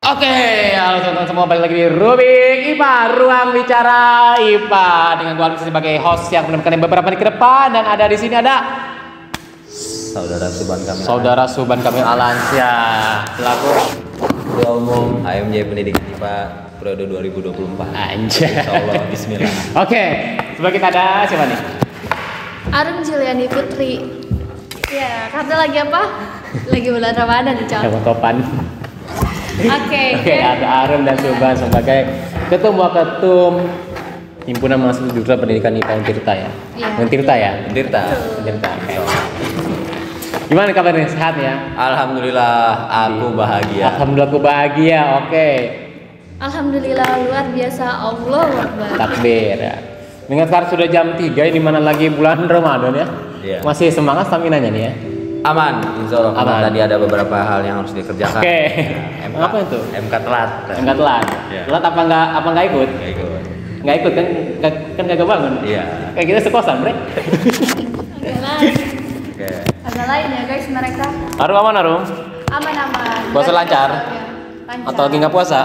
Oke, halo teman-teman semua, balik lagi di Rubik IPA, ruang bicara IPA dengan gua Alvin sebagai host yang menemani beberapa menit ke depan, dan ada di sini ada Saudara Suban Kamil Alansyah, selaku Ketua Umum AMJ Pendidikan IPA periode 2024. Anjay. Insyaallah, bismillah. Oke, sebelah kita ada siapa nih? Arum Juliani Putri. Ya, karena lagi apa? Lagi bulan Ramadan nih, Yang topan. Oke, ada Arum dan Suban sebagai ketum Himpunan Mahasiswa Jurusan Pendidikan IPA Untirta ya. Iya. Untirta ya. Untirta. Untirta. Oke. Gimana kabarnya, sehat ya? Alhamdulillah, aku bahagia. Alhamdulillah aku bahagia. Oke. Alhamdulillah luar biasa, Allah Akbar. Takbir ya. Mengingat sekarang sudah jam 3, ini mana lagi bulan Ramadan ya. Iya. Masih semangat stamina-nya nih ya. Aman, insya Allah. Karena Aman. tadi ada beberapa hal yang harus dikerjakan. Oke. Ya, MK, Apa itu? MK telat. Enggak telat. Iya. Telat apa enggak ikut? Nggak ikut. Enggak ikut kan kagak bangun. Iya. Kayak kita sekosan, Bre. Agak lain. Oke. Agak lain ya guys mereka. Arum aman, Arum. Aman-aman. Puasa lancar? Ya, lancar. Atau lagi enggak puasa?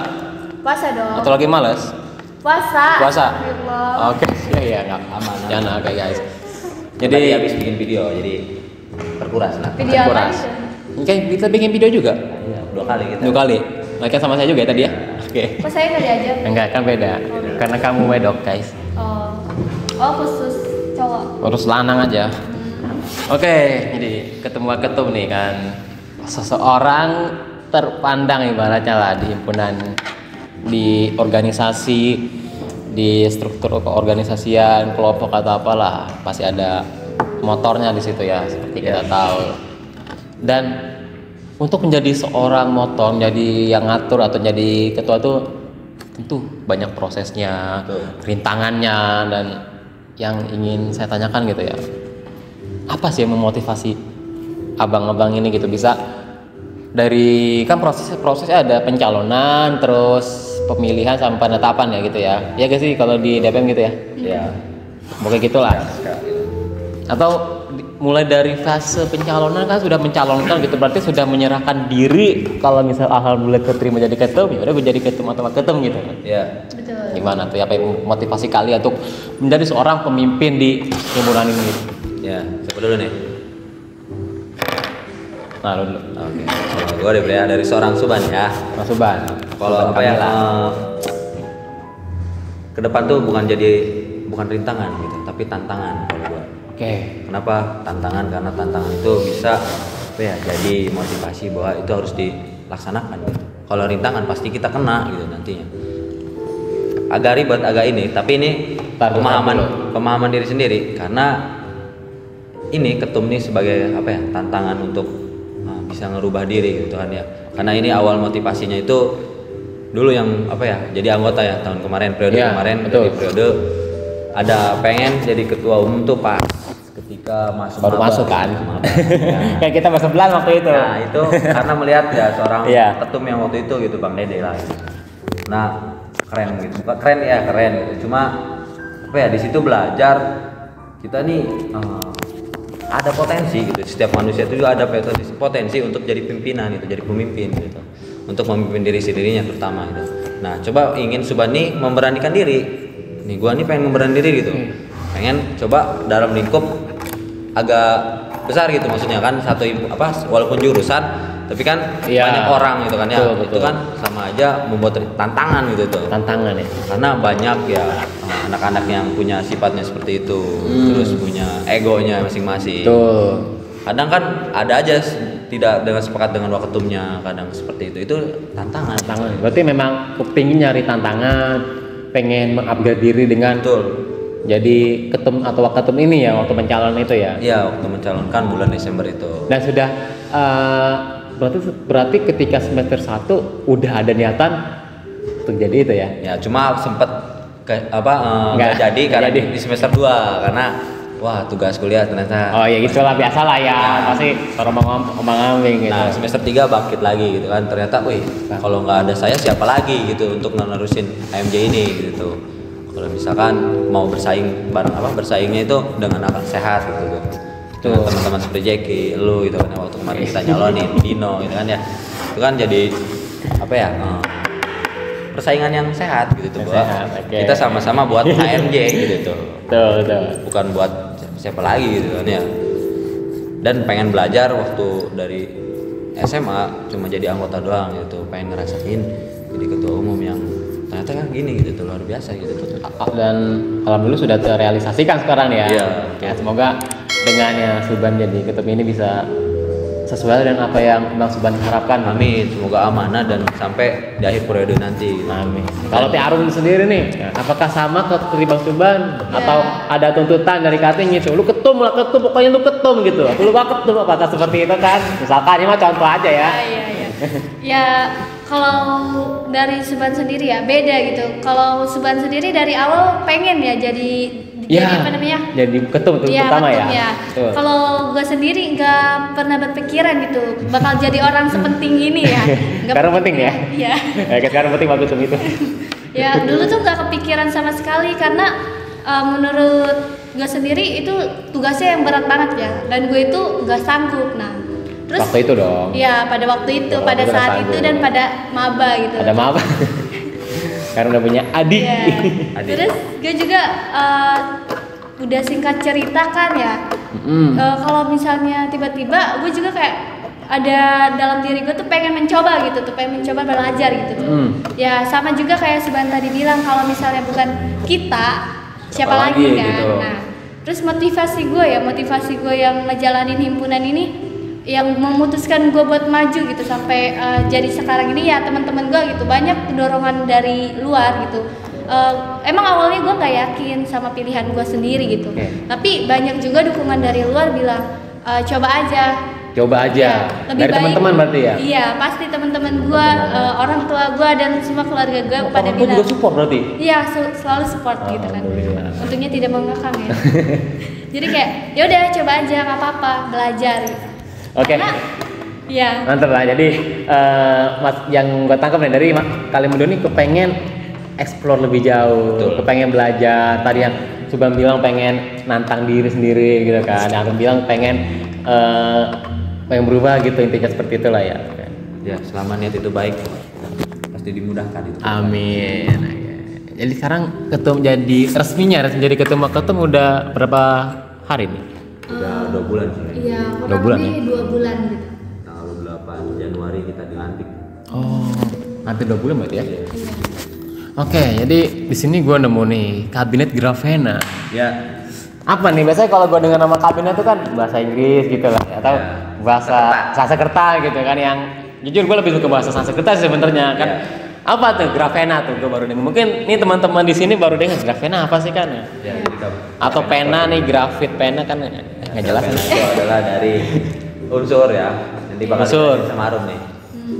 Puasa dong. Atau lagi males? Puasa. Puasa. Astagfirullah. Oke. Iya, enggak Aman. jangan oke guys. Jadi Jadi habis bikin video, jadi terkuras lah. Video apa kuras. itu? Oke, kita bikin video juga. Iya, 2 kali kita. 2 kali. Like sama saya juga ya tadi ya. Oke. Kok saya nggak diajak? Enggak, kan beda. Karena kamu wedok, guys. Oh. Oh, khusus cowok. Urus lanang aja. Oke, jadi ketemu ketum nih kan. Seseorang terpandang ibaratnya lah di himpunan, di organisasi, di struktur keorganisasian, kelompok atau apalah, pasti ada motornya di situ ya, seperti kita tahu. Dan untuk menjadi seorang motor, menjadi yang ngatur atau jadi ketua tuh tentu banyak prosesnya, Betul. rintangannya, dan yang ingin saya tanyakan gitu ya, apa sih yang memotivasi abang-abang ini gitu bisa dari kan prosesnya ada pencalonan, terus pemilihan sampai penetapan ya gitu ya. Ya gak sih kalau di DPM gitu ya? Iya. Pokoknya gitulah. Sekali. Atau mulai dari fase pencalonan kan sudah mencalonkan gitu, berarti sudah menyerahkan diri. Kalau misal alhamdulillah keterima jadi ketum, ya udah gue jadi ketum atau ketum gitu. Iya. Betul. Gimana tuh? Apa yang motivasi kalian untuk menjadi seorang pemimpin di himpunan ini? Ya, siapa dulu nih? Nah, dulu. Oke. Gue dari seorang Suban ya. Mas Suban. Kalau apa ya, ke depan tuh bukan rintangan gitu, tapi tantangan kalau gua. Oke. Kenapa tantangan? Karena tantangan itu bisa apa ya, jadi motivasi bahwa itu harus dilaksanakan gitu. Kalau rintangan pasti kita kena gitu nantinya. Agak ribet, agak ini, tapi ini pemahaman diri sendiri, karena ini ketum nih sebagai apa ya, tantangan untuk bisa ngerubah diri gitu kan ya. Karena ini awal motivasinya itu dulu yang apa ya, jadi anggota ya tahun kemarin, periode Ya, kemarin, betul. di periode ada pengen jadi ketua umum tuh pas ketika Baru maba. masuk kan? Maba. Ya. Kayak kita masuk bulan waktu itu. Nah itu karena melihat ya seorang Iya. ketum yang waktu itu gitu, Bang Dede lah gitu. Nah keren gitu, bukan keren ya, keren gitu. Cuma apa ya, di situ belajar kita nih ada potensi gitu. Setiap manusia itu juga ada potensi untuk jadi pimpinan gitu, jadi pemimpin gitu, untuk memimpin diri sendirinya terutama gitu. Nah coba ingin Suban nih memberanikan diri nih, gua nih pengen memberanikan diri gitu, pengen coba dalam lingkup agak besar gitu, maksudnya kan walaupun jurusan tapi kan Iya. banyak orang gitu kan ya. Betul, Itu betul. kan sama aja membuat tantangan gitu tuh. Tantangan ya. Karena banyak ya anak-anak yang punya sifatnya seperti itu, terus punya egonya masing-masing. Tuh. Kadang kan ada aja tidak dengan sepakat dengan waketumnya, kadang seperti itu tantangan. Tantangan. Berarti memang kepingin nyari tantangan, pengen mengupgrade diri dengan Betul. jadi ketum atau waketum ini ya waktu pencalonan itu ya. Iya, waktu mencalonkan bulan Desember itu. Dan sudah berarti ketika semester 1 udah ada niatan untuk jadi itu ya. Ya, cuma sempet Nggak nggak jadi karena jadi. di semester 2 karena wah tugas kuliah ternyata. Oh ya gitulah, biasa lah ya. Nah. Pasti omong-omong gitu. Nah semester 3 bangkit lagi gitu kan, ternyata wih kalau nggak ada saya siapa lagi gitu untuk nerusin AMJ ini gitu. Kalau misalkan mau bersaingnya itu dengan akal sehat gitu. Dengan teman-teman seperti Jeki, lu gitu kan, waktu kemarin kita nyalonin Dino gitu kan ya. Itu kan jadi apa ya, persaingan yang sehat gitu tuh, Yang bahwa sehat, oke. kita sama-sama buat HMJ gitu tuh. Betul. Bukan buat siapa lagi gitu kan ya. Dan pengen belajar waktu dari SMA cuma jadi anggota doang gitu, pengen ngerasain jadi ketua umum yang ternyata kan gini gitu tuh, luar biasa gitu tuh. Dan alhamdulillah sudah terrealisasikan sekarang ya. Iya. Ya semoga dengan ya Suban jadi ketum ini bisa sesuai dengan apa yang Bang Suban harapkan. Amin, semoga amanah dan sampai di akhir periode nanti gitu. Amin. Kalau Teh Arum sendiri nih, apakah sama ke Bang Suban atau ada tuntutan dari KT gitu? Lu ketum lah ketum, pokoknya lu ketum gitu. Lu gak ketum apakah seperti itu kan? Misalkan ini mah contoh aja ya. Iya. Ya kalau dari Suban sendiri ya beda gitu. Kalau Suban sendiri dari awal pengen ya jadi apa namanya? Jadi ketum itu pertama ketum ya. Betul. Kalau gue sendiri nggak pernah berpikiran gitu bakal jadi orang sepenting ini ya. Sekarang penting ya? Iya. Sekarang penting waktu ketum itu. Ya dulu tuh nggak kepikiran sama sekali karena menurut gue sendiri itu tugasnya yang berat banget ya. Dan gue itu nggak sanggup. Nah terus waktu itu dong. Iya pada waktu itu, pada saat itu dan pada maba gitu. Ada maba. Karena udah punya adik. Iya. Terus gue juga udah singkat cerita kan ya. Kalau misalnya tiba-tiba gue juga kayak ada dalam diri gue tuh pengen mencoba gitu tuh, pengen mencoba belajar gitu tuh. Ya sama juga kayak Suban tadi bilang kalau misalnya bukan kita siapa lagi kan. Gitu. Nah, terus motivasi gue yang ngejalanin himpunan ini yang memutuskan gue buat maju gitu sampai jadi sekarang ini ya teman-teman gue gitu, banyak dorongan dari luar gitu. Emang awalnya gue nggak yakin sama pilihan gue sendiri gitu, tapi banyak juga dukungan dari luar bilang coba aja. Ya, lebih dari baik. Teman-teman berarti ya? Iya pasti teman-teman gue, orang tua gue dan semua keluarga gue pada Orang tua bilang. juga support berarti? Iya selalu support gitu kan. Alhamdulillah. Untungnya tidak mengekang ya. Jadi kayak yaudah coba aja nggak apa-apa belajar. Gitu. Oke. Iya. Mantap lah. Jadi Mas yang gue tangkap nih dari Kalimundo ini kepengen explore lebih jauh, kepengen belajar. Tadi yang Suban bilang pengen nantang diri sendiri gitu kan. Yang bilang pengen berubah gitu, intinya seperti itulah ya. Ya selama niat itu baik pasti dimudahkan itu. Amin. Jadi sekarang jadi resminya jadi ketum udah berapa hari nih? Udah 2 bulan sih. Iya, 2 bulan ya? 2 bulan gitu. Tanggal 8 Januari kita dilantik. Oh, hampir 2 bulan berarti ya? Oke, jadi di sini gue nemu nih kabinet Grafena. Ya. Apa nih? Biasanya kalau gue dengar nama kabinet itu kan bahasa Inggris gitu lah, atau bahasa Sanskerta gitu kan. Yang jujur gue lebih suka bahasa Sanskerta sebenarnya kan. Apa tuh Grafena tuh? Gue baru dengar. Mungkin nih teman-teman di sini baru dengar Grafena apa sih kan? Ya, jadi Atau pena nih, grafit pena kan nggak jelas. Grafena itu adalah dari unsur ya. Nanti bakal Unsur. ditanya sama Arum nih.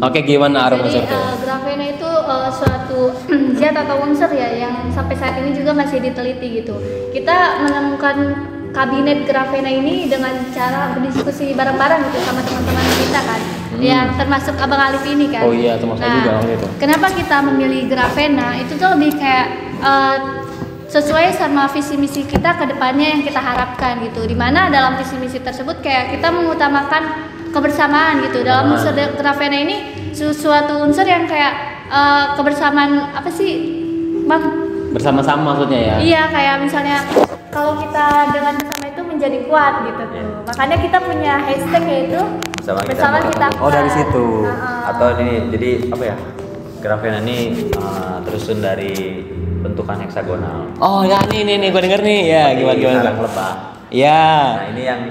Oke, gimana Arum Jadi unsur tuh? grafena itu suatu zat atau unsur ya yang sampai saat ini juga masih diteliti gitu. Kita menemukan kabinet grafena ini dengan cara berdiskusi bareng-bareng gitu sama teman-teman kita kan. Yang termasuk Abang Alif ini kan. Oh iya, termasuk juga waktu itu. Kenapa kita memilih grafena? Itu tuh lebih kayak sesuai sama visi misi kita ke depannya yang kita harapkan gitu. Dimana dalam visi misi tersebut kayak kita mengutamakan kebersamaan gitu. Dalam unsur grafena ini suatu unsur yang kayak kebersamaan apa sih, Bang? Bersama-sama maksudnya ya? Iya, kayak misalnya kalau kita dengan bersama itu menjadi kuat gitu tuh. Makanya kita punya hashtag yaitu bersama kita kuat. Oh, dari situ. Atau ini jadi apa ya? Grafena ini terusun dari bentukan heksagonal. Oh ya, nih gue denger nih ya. Gimana? Sarang lebah. Ya. Nah, ini yang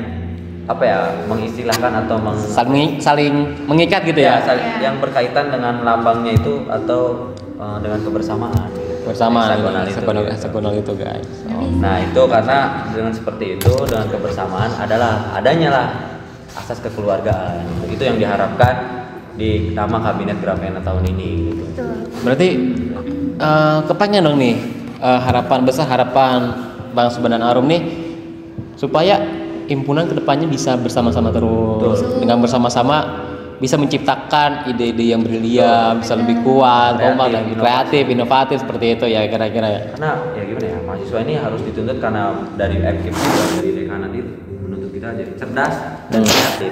apa ya, mengistilahkan atau saling mengikat gitu ya? Yang berkaitan dengan lambangnya itu atau dengan kebersamaan bersama heksagonal itu guys. Nah itu karena dengan seperti itu, dengan kebersamaan adanya lah asas kekeluargaan. Itu yang diharapkan di nama kabinet Grafena tahun ini gitu. Berarti kepengen dong nih harapan Bang Suban dan Arum nih supaya himpunan kedepannya bisa bersama-sama terus. Dengan bersama-sama bisa menciptakan ide-ide yang brilian, bisa lebih kuat, kompak dan kreatif, inovatif seperti itu ya kira-kira ya. Karena ya gimana ya, mahasiswa ini harus dituntut karena dari FKIP juga, dari dekanat itu menuntut kita jadi cerdas dan kreatif.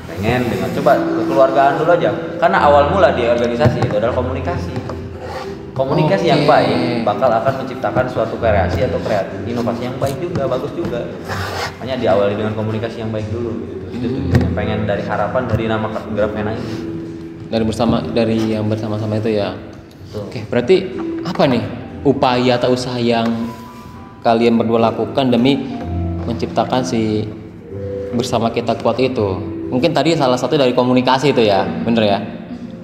Pengen dengan coba kekeluargaan dulu aja, karena awal mula di organisasi itu adalah komunikasi. Komunikasi yang Oke. baik bakal akan menciptakan suatu kreasi atau inovasi yang baik juga, bagus juga. Makanya diawali dengan komunikasi yang baik dulu gitu. Itu tujuannya, pengen dari harapan dari nama Grafena ini. Dari yang bersama-sama itu ya. Tuh. Oke, berarti apa nih upaya atau usaha yang kalian berdua lakukan demi menciptakan si bersama kita kuat itu? Mungkin tadi salah satu dari komunikasi itu ya, bener ya?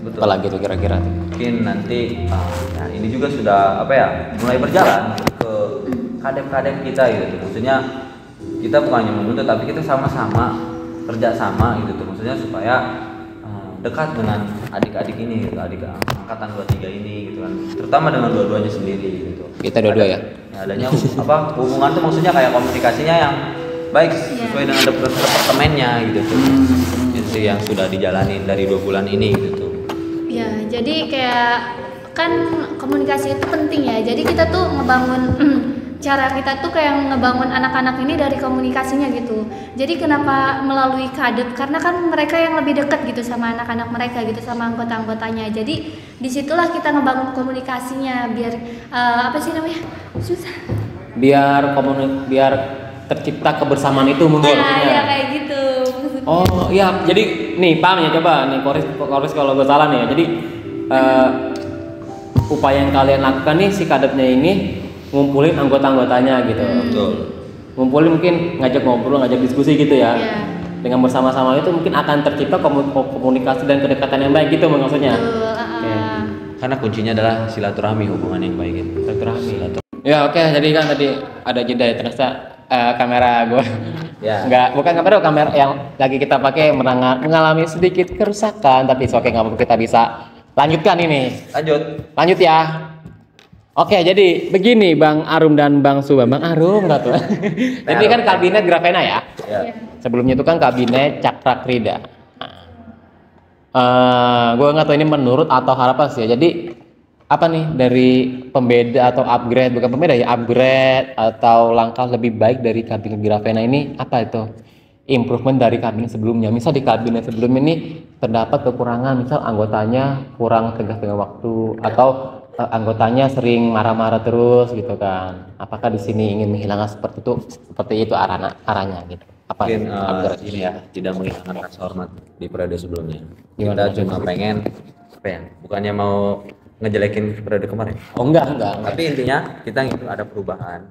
Betul. Apalagi tuh kira-kira? Mungkin nanti nah ini juga sudah mulai berjalan ke kadep-kadep kita gitu. Maksudnya kita bukan hanya menuntut tapi kita sama-sama kerja sama gitu tuh. Maksudnya supaya dekat dengan adik-adik ini gitu, adik angkatan 23 ini gitu kan. Terutama dengan dua-duanya sendiri gitu. Kita dua-dua ya? Adanya hubungan tuh maksudnya kayak komunikasinya yang baik sesuai dengan departemennya gitu tuh. Itu yang sudah dijalanin dari 2 bulan ini gitu tuh. Ya, jadi kayak kan komunikasi itu penting ya. Jadi kita tuh ngebangun cara kita tuh kayak ngebangun anak-anak ini dari komunikasinya gitu. Jadi kenapa melalui kadep? Karena kan mereka yang lebih dekat gitu sama anak-anak mereka gitu, sama anggota-anggotanya. Jadi disitulah kita ngebangun komunikasinya biar apa sih namanya? Susah. Biar tercipta kebersamaan itu mungkin. Ya kayak gitu. Oh iya, jadi nih paham ya, coba nih koris kalau gue salah nih ya. Jadi upaya yang kalian lakukan nih si kadepnya ini ngumpulin anggota-anggotanya gitu. Betul. Ngumpulin mungkin ngajak ngobrol, ngajak diskusi gitu ya. Iya. Dengan bersama-sama itu mungkin akan tercipta komunikasi dan kedekatan yang baik gitu maksudnya. Betul. Oke. Karena kuncinya adalah silaturahmi, hubungan yang baik itu. Silaturahmi. Ya oke, jadi kan tadi ada jeda ya, ternyata kamera gue Ya. bukan kamera yang lagi kita pakai mengalami sedikit kerusakan, tapi oke, nggak apa-apa, kita bisa lanjutkan ini. Lanjut ya. Oke, jadi begini Bang Arum dan Bang Suba. Bang Arum nggak tuh? Jadi kan kabinet Grafena ya. Ya. Sebelumnya itu kan kabinet Cakrakrida. Gue nggak tahu ini menurut atau harapan sih ya. Jadi apa nih dari pembeda atau upgrade, bukan pembeda ya, upgrade atau langkah lebih baik dari kabinet Grafena ini apa itu? Improvement dari kabinet sebelumnya. Misal di kabinet sebelumnya ini terdapat kekurangan, misal anggotanya kurang tegak dengan waktu atau anggotanya sering marah-marah terus gitu kan. Apakah di sini ingin menghilangkan seperti itu arahnya gitu? Apa Mungkin upgrade? ini ya, tidak menghilangkan rasa hormat di periode sebelumnya. Gimana Kita cuma pengen bukannya mau ngejelekin periode kemarin. Oh enggak. Tapi intinya kita itu ada perubahan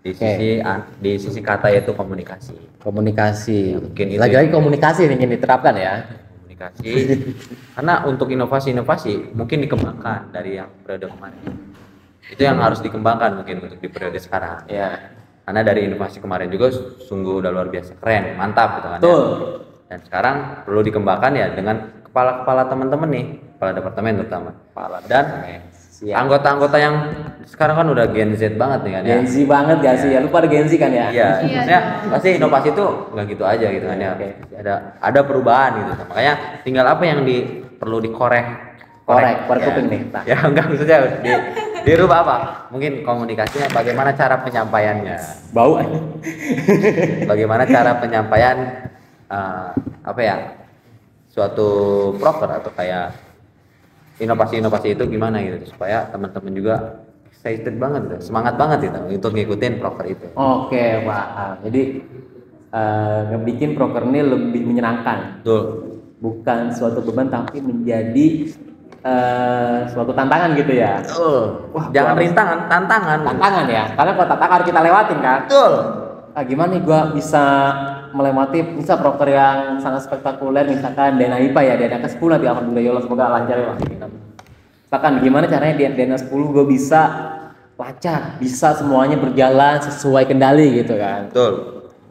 di sisi kata yaitu komunikasi. Komunikasi. Mungkin itu Lagi-lagi komunikasi yang ingin diterapkan ya. Komunikasi. Karena untuk inovasi mungkin dikembangkan dari yang periode kemarin. Itu yang harus dikembangkan mungkin untuk di periode sekarang. Ya. Karena dari inovasi kemarin juga sungguh udah luar biasa keren, mantap gitu kan. Betul. Ya. Dan sekarang perlu dikembangkan ya dengan kepala-kepala teman-teman nih, kepala departemen terutama. Dan anggota-anggota yang sekarang kan udah Gen Z banget nih kan ya. Gen Z banget gak sih? Ya, lu pada Gen Z kan ya? Iya, maksudnya pasti inovasi itu nggak gitu aja gitu kan ya. Oke. Ada perubahan gitu. Makanya tinggal apa yang perlu dikorek. Korek ya. kuping nih. Nah. Ya enggak, maksudnya dirubah apa? Mungkin komunikasinya bagaimana cara penyampaiannya. Bau. Bagaimana cara penyampaian suatu proker atau kayak inovasi-inovasi itu gimana gitu supaya teman-teman juga excited banget gitu, semangat banget gitu untuk ngikutin proker itu. Oke, Pak. Jadi ngebikin proker ini lebih menyenangkan. Betul. Bukan suatu beban tapi menjadi suatu tantangan gitu ya. Betul. Wah, Jangan rintangan, tantangan. Tantangan ya. Karena kalau tantangan harus kita lewatin kan. Betul. Gimana nih gua bisa melewati misal proker yang sangat spektakuler, misalkan Dana IPA ya, Dana ke-10 nanti alhamdulillah ya Allah, semoga lancar ya. Misalkan gimana caranya di Dana 10 gue bisa lancar, bisa semuanya berjalan sesuai kendali gitu kan. Betul.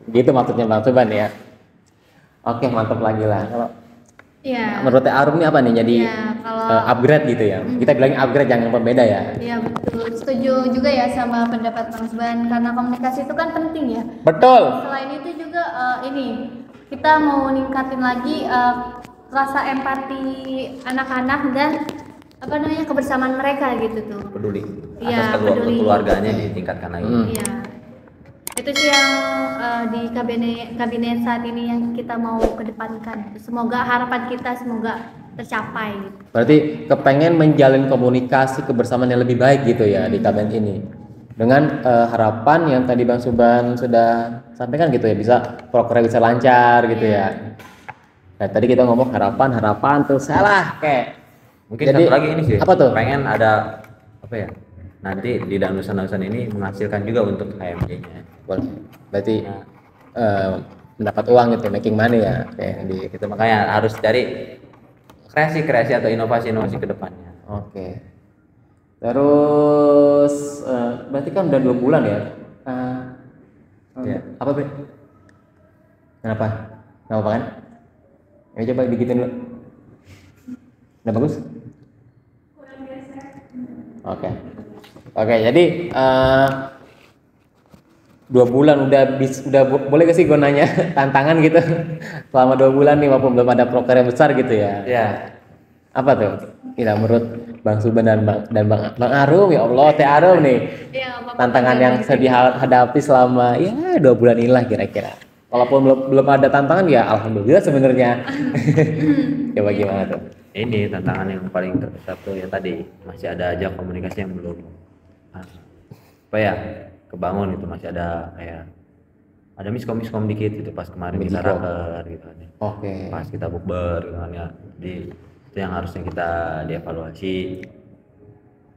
Gitu maksudnya Bang Suban ya. Oke, mantap lagi lah. Kalau Iya. menurut Arum ini apa nih jadi kalau upgrade gitu ya? Kita bilangin upgrade, jangan pembeda ya. Iya betul, setuju juga ya sama pendapat Bang Suban karena komunikasi itu kan penting ya. Betul. Selain itu juga kita mau ningkatin lagi rasa empati anak-anak dan kebersamaan mereka gitu tuh. Peduli. Iya, Atas peduli. keluarganya ditingkatkan lagi. Iya. Itu sih yang di kabinet saat ini yang kita mau kedepankan. Semoga harapan kita semoga tercapai gitu. Berarti kepengen menjalin komunikasi kebersamaan yang lebih baik gitu ya di kabinet ini. Dengan harapan yang tadi Bang Suban sudah sampaikan gitu ya, bisa prokernya bisa lancar gitu ya. Nah, tadi kita ngomong harapan tuh salah kayak. Mungkin Jadi, satu lagi ini sih. apa tuh? Pengen ada apa ya? Nanti di danusan-danusan ini menghasilkan juga untuk HMD-nya. Boleh. Berarti mendapat uang gitu, making money ya kayak di Itu makanya harus cari kreasi-kreasi atau inovasi-inovasi ke depannya. Oke. Terus berarti kan udah 2 bulan ya? Ya. Apa Bre? Kenapa? Nggak apa kan? Ya coba digitin dulu. Udah bagus? Oke. Oke, jadi 2 bulan udah boleh gak sih gue nanya tantangan gitu selama 2 bulan nih walaupun belum ada proker yang besar gitu ya? Ya. Apa tuh? Kira menurut Bang Suban dan Bang Arum, ya Allah, Teh Arum nih. Ya, apa-apa. Tantangan yang sedih hadapi selama ya 2 bulan inilah kira-kira. Walaupun belum ada tantangan ya alhamdulillah sebenarnya. Coba gimana tuh? Ini tantangan yang paling terbesar tuh ya tadi masih ada aja komunikasi yang belum apa ya kebangun itu, masih ada kayak ada miskom dikit gitu pas kemarin kita raker gitu kan. Oke. Pas kita bukber gitu kan ya. Di itu yang harusnya kita dievaluasi.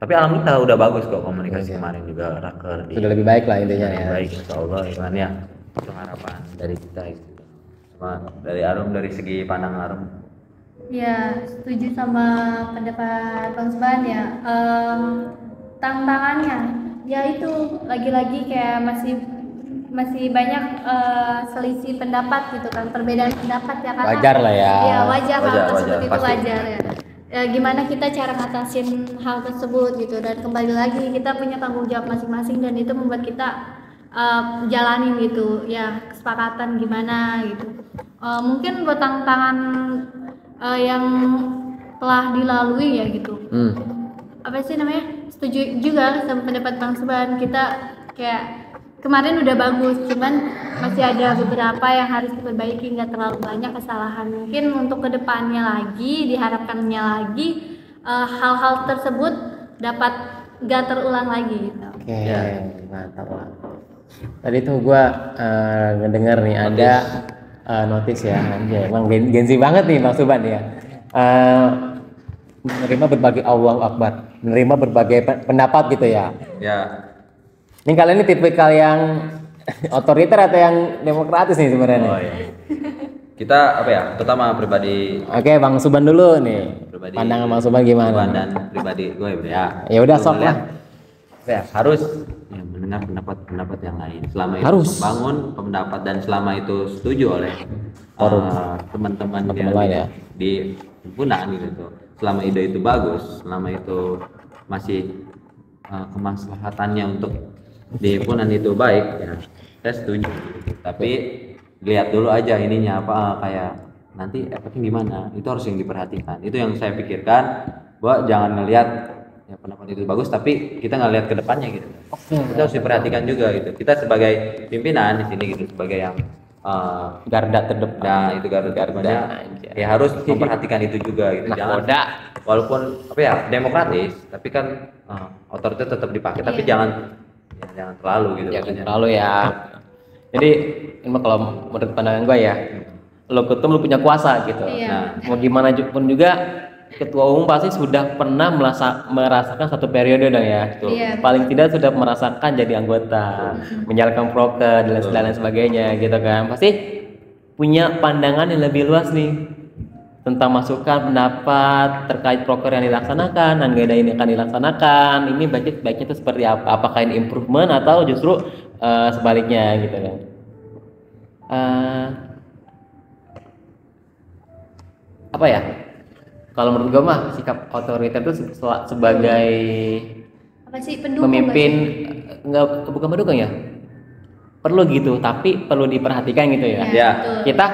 Tapi alhamdulillah udah bagus kok komunikasi kemarin juga raker Sudah lebih baik lah intinya lebih ya. baik insyaallah gitu kan ya. Itu harapan dari kita gitu. Cuma dari Arum, dari segi pandang Arum, Ya, setuju sama pendapat Bang Suban ya. Tantangannya ya itu lagi-lagi kayak masih banyak selisih pendapat gitu kan, perbedaan pendapat ya, karena Wajar lah ya. Ya wajar, hal Wajar, tersebut itu pasti. wajar ya. Gimana kita cara ngatasin hal tersebut gitu, dan kembali lagi kita punya tanggung jawab masing-masing dan itu membuat kita jalanin gitu ya, kesepakatan gimana gitu. Mungkin buat tantangan yang telah dilalui ya gitu. Apa sih namanya? Setuju juga sama pendapat Bang Suban, kita kayak kemarin udah bagus, cuman masih ada beberapa yang harus diperbaiki, nggak terlalu banyak kesalahan. Mungkin untuk kedepannya lagi, diharapkannya lagi hal-hal tersebut dapat nggak terulang lagi gitu. Oke, mantap lah. Tadi tuh gua ngedenger nih ada notis ya, anjay, emang gengsi banget nih Bang Suban ya. Menerima berbagai Allahu Akbar, menerima berbagai pendapat gitu ya. ya Ini kalian ini tipikal yang otoriter atau yang demokratis nih sebenarnya? oh iya. Kita apa ya, terutama pribadi Oke, Bang Suban dulu nih. Pandangan Bang Suban gimana? dan pribadi gue ya. Ya udah sok lah. Ya, harus ya, mendengar pendapat yang lain. Selama itu Harus. membangun pendapat dan selama itu setuju oleh teman-teman yang lain ya. di himpunan gitu. Selama ide itu bagus, selama itu masih kemaslahatannya untuk di himpunan itu baik ya, saya setuju. Tapi lihat dulu aja ininya apa, kayak nanti efeknya gimana, itu harus yang diperhatikan. Itu yang saya pikirkan, bahwa jangan ngelihat ya pendapat itu bagus tapi kita nggak lihat ke depannya gitu. Kita harus diperhatikan juga gitu. Kita sebagai pimpinan di sini gitu, sebagai yang Garda terdepan. nah itu garda depannya ya harus memperhatikan itu juga gitu. Jangan walaupun apa ya demokratis, tapi kan otoritas tetap dipakai, tapi jangan terlalu gitu. Jangan terlalu ya. Jadi ini mah kalau menurut pandangan gue ya, lo ketum lo punya kuasa gitu. Iya. Nah, mau gimana pun juga ketua umum pasti sudah pernah merasakan satu periode dong ya. Iya. Paling tidak sudah merasakan jadi anggota, menjalankan proker dan lain sebagainya gitu kan. Pasti punya pandangan yang lebih luas nih tentang masukan pendapat terkait proker yang dilaksanakan, agenda ini akan dilaksanakan, ini baiknya itu seperti apa, apakah ini improvement atau justru sebaliknya gitu kan. Apa ya, kalau menurut gue mah sikap otoriter itu sebagai Apa sih, pendukung pemimpin, nggak sih? bukan pendukung ya, perlu gitu, tapi perlu diperhatikan gitu ya. Ya. Betul. Kita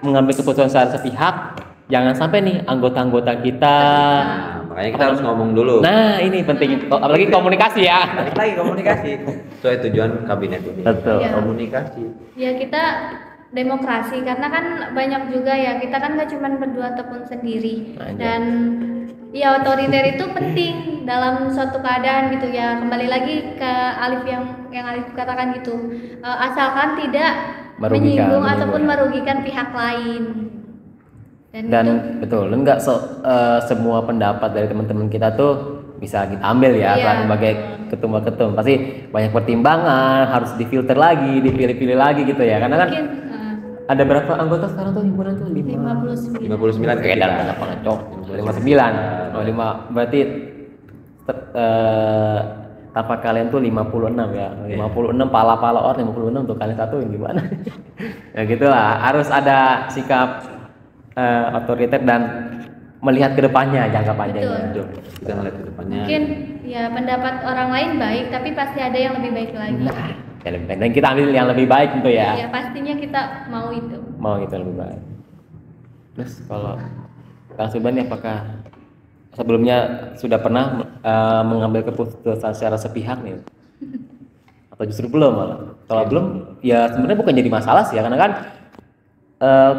mengambil keputusan secara sepihak, jangan sampai nih anggota-anggota kita. Nah, makanya kita harus ngomong dulu. Nah ini penting, apalagi komunikasi ya. Balik lagi komunikasi sesuai tujuan kabinet ini. Betul. Iya. Komunikasi. Ya kita demokrasi, karena kan banyak juga ya, kita kan gak cuma berdua ataupun sendiri. Anjay. Dan ya otoriter itu penting dalam suatu keadaan gitu ya. Kembali lagi ke Alif yang Alif katakan gitu, asalkan tidak menyinggung ataupun merugikan pihak lain. Dan itu, betul, dan nggak semua pendapat dari teman-teman kita tuh bisa kita ambil ya, Iya. sebagai ketum pasti banyak pertimbangan, harus difilter lagi, dipilih-pilih lagi gitu ya, karena kan mungkin ada berapa anggota sekarang tuh himpunan tuh 59. 59 Oke, dalam banyak banget cok. 59. Oh, 5 berarti tanpa kalian tuh 56 ya. 56 pala-pala orang 56 tuh kalian satu gimana? Ya gitulah, harus ada sikap otoriter dan melihat ke depannya, jangka panjangnya. Betul. Kita ngeliat ke depannya. Mungkin ya pendapat orang lain baik, tapi pasti ada yang lebih baik lagi. Nah, yang lebih baik. Dan kita ambil yang lebih baik tentu ya. Ya pastinya kita mau itu. Mau gitu lebih baik. Terus kalau Kang Subhan apakah sebelumnya sudah pernah mengambil keputusan secara sepihak nih? Atau justru belum malah? Kalau belum, ya sebenarnya bukan jadi masalah sih ya, karena kan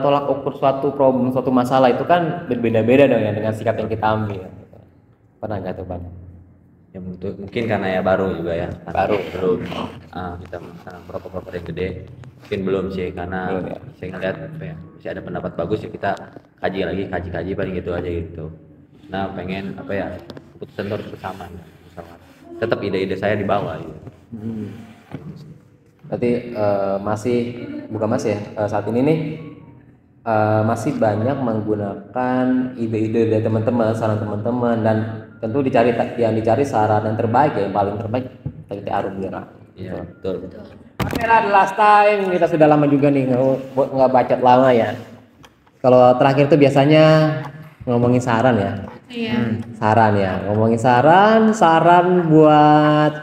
tolak ukur suatu problem, suatu masalah itu kan berbeda-beda dong ya dengan sikap yang kita ambil. Pernah nggak tuh Bang? Ya mungkin karena ya baru juga ya. Baru. Belum. Kita sekarang proper yang gede. Mungkin belum sih, karena Belum, ya. saya ngeliat apa ya, masih ada pendapat bagus ya, kita kaji paling gitu aja gitu. Nah pengen apa ya, keputusan itu harus bersama. Tetap ide-ide saya dibawa gitu. Berarti saat ini nih masih banyak menggunakan ide-ide dari teman-teman, saran teman-teman, dan tentu yang dicari saran yang terbaik ya, yang paling terbaik dari Arum Bira. Iya betul. Oke lah, the last time kita sudah lama juga nih nggak bacot lama ya. Kalau terakhir tuh biasanya ngomongin saran ya. Iya. Saran ya, ngomongin saran buat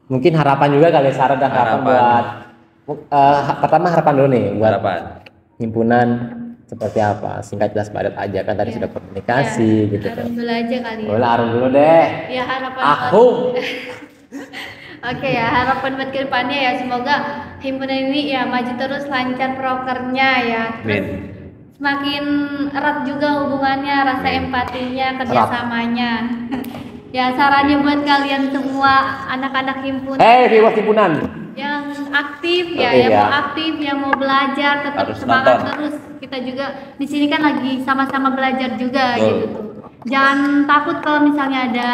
mungkin harapan juga kali, saran dan harapan buat pertama harapan dulu nih buat Harapan. himpunan seperti apa, singkat jelas padat aja kan tadi sudah komunikasi gitu kan. Arum dulu aja kali ya. Boleh Arum dulu deh. Ya harapan Aku. Oke ya, harapan buat kedepannya ya, semoga himpunan ini ya maju terus, lancar prokernya ya. Terus semakin erat juga hubungannya, rasa empatinya, kerjasamanya. Ya sarannya buat kalian semua anak-anak himpunan Viewers himpunan. yang aktif ya, Oke, yang ya. mau aktif, yang mau belajar, tetap Harus semangat nonton. terus. Kita juga di sini kan lagi sama-sama belajar juga Betul. gitu. Jangan takut kalau misalnya ada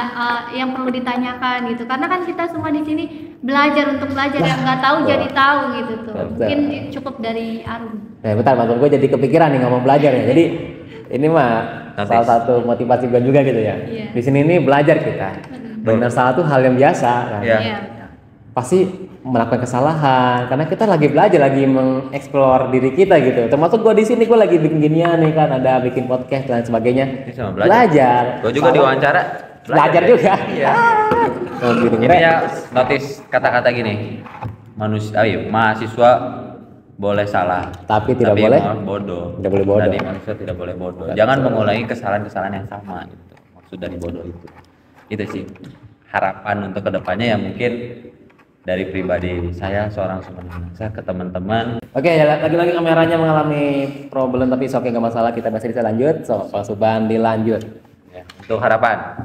yang perlu ditanyakan gitu, karena kan kita semua di sini belajar untuk belajar, yang nggak tahu jadi tahu gitu tuh. Betul. Mungkin cukup dari Arum. Nah, bentar, maksud gue jadi kepikiran nih ngomong belajar ya. Jadi ini mah salah satu motivasi gue juga gitu ya. Iya. Di sini ini belajar kita. Benar salah tuh hal yang biasa kan. Iya. Iya. Pasti melakukan kesalahan karena kita lagi belajar, lagi mengeksplor diri kita gitu. Termasuk gue di sini, gue lagi bikin ginian nih kan, ada bikin podcast dan sebagainya. Ini sama belajar. Gue juga diwawancara. Belajar juga. Iya. Oh, gini, Ini ya notis kata-kata gini. Mahasiswa boleh salah, tapi tidak boleh bodoh. Tidak boleh bodoh. Jadi manusia tidak boleh bodoh. Betul. Jangan mengulangi kesalahan-kesalahan yang sama gitu. Maksud dari bodoh itu. Itu sih harapan untuk kedepannya, yang mungkin dari pribadi saya seorang saya ke teman-teman. Oke, ya, lagi-lagi kameranya mengalami problem, tapi oke, nggak masalah, kita masih bisa lanjut. So, Pak Subhan dilanjut. Ya, untuk harapan.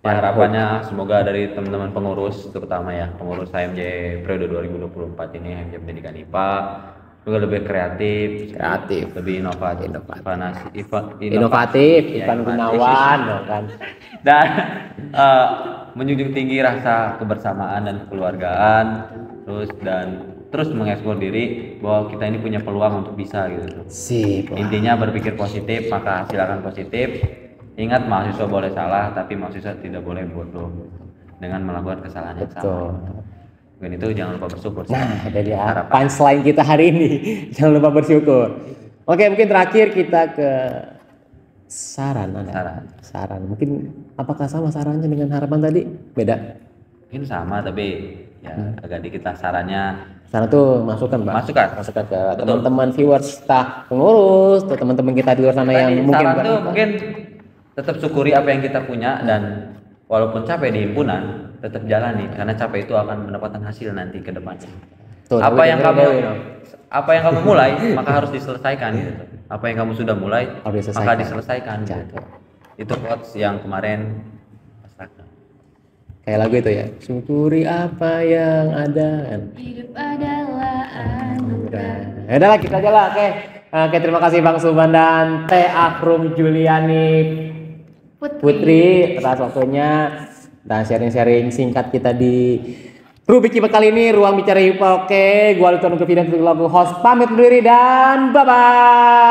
Ya, harapannya semoga dari teman-teman pengurus, terutama ya pengurus HMJ periode 2024 ini, HMJ Pendidikan IPA, juga lebih kreatif, lebih inovatif, inovatif, ya, Ivan Gunawan, kan. Dan menjunjung tinggi rasa kebersamaan dan kekeluargaan, terus mengeksplor diri bahwa kita ini punya peluang untuk bisa gitu. Sip. Intinya berpikir positif, maka hasilkan positif. Ingat, mahasiswa boleh salah, tapi mahasiswa tidak boleh bodoh dengan melakukan kesalahan yang sama. Dan itu jangan lupa bersyukur. Nah, jadi punchline kita hari ini. Jangan lupa bersyukur. Oke, mungkin terakhir kita ke saran. Saran. Mungkin apakah sama sarannya dengan harapan tadi? Beda? Mungkin sama, tapi ya agak dikit lah sarannya. Saran tuh masukan, Pak. Masukan ke Betul. teman-teman viewers, staff pengurus, atau teman-teman kita di luar sana yang mungkin saran tuh mungkin tetap syukuri apa yang kita punya, dan walaupun capek di himpunan tetap jalani, karena capek itu akan mendapatkan hasil nanti ke depannya. Apa apa yang kamu mulai maka harus diselesaikan gitu. Apa yang kamu sudah mulai Harus maka diselesaikan. diselesaikan gitu. Itu quotes yang kemarin rasakan. Kayak lagu itu ya, syukuri apa yang ada kan. Hidup adalah anugerah. Ya udah lah, kita aja lah. Oke, terima kasih Bang Suban dan Teh Akrum Juliani Putri atas waktunya dan sharing-sharing singkat kita di Rubik Kipa kali ini, Ruang Bicara Hipa. Oke, gua Luton Kevidan untuk lagu host pamit undur diri dan bye-bye.